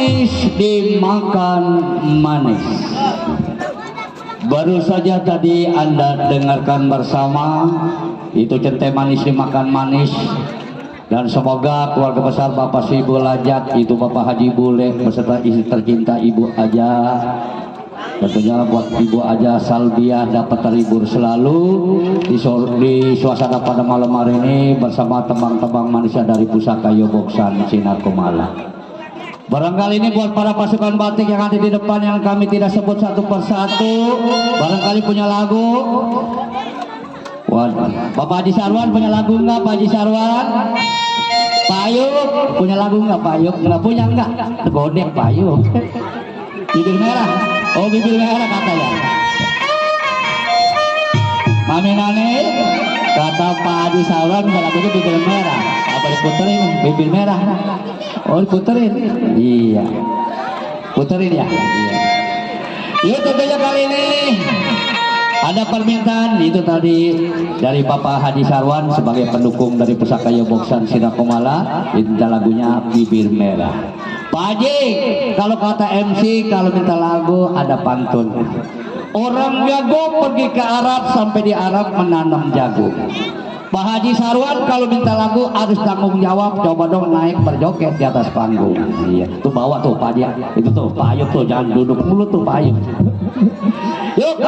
manis dimakan manis. Baru saja tadi Anda dengarkan bersama itu centai manis dimakan manis. Dan semoga keluarga besar Bapak Ibu Lajat, itu Bapak Haji Bule beserta istri tercinta Ibu Aja, tentunya buat Ibu Aja Salbiah dapat terhibur selalu di suasana pada malam hari ini bersama tembang-tembang manisnya dari Pusaka Yoboksan Sinar Kumala. Barangkali ini buat para pasukan batik yang ada di depan yang kami tidak sebut satu persatu, barangkali punya lagu. Waduh, Bapak Haji Sarwan punya lagu nggak, Pak Haji Sarwan? Pak Ayub punya lagu nggak, Pak Ayub? Nggak punya nggak? Tergodek Pak Ayub. Bibir merah, oh bibir merah katanya. Mami Nane, kata Pak Haji Sarwan punya lagunya bibir merah. Apa diputerin? Bibir merah. Oh diputerin? Iya, puterin ya. Iya. Yuk tentunya kali ini ada permintaan itu tadi dari Bapak Haji Sarwan sebagai pendukung dari Pusaka Yoboksan Sinar Kumala, itu lagunya Bibir Merah. Pak Haji, kalau kata MC kalau minta lagu ada pantun. Orang jago pergi ke Arab, sampai di Arab menanam jagung. Pak Haji Sarwan kalau minta lagu harus tanggung jawab, coba dong naik berjoget di atas panggung. Iya, tuh bawa tuh Pak Haji, itu tuh Pak Ayub tuh jangan duduk mulu tuh Pak Ayub. Yuk.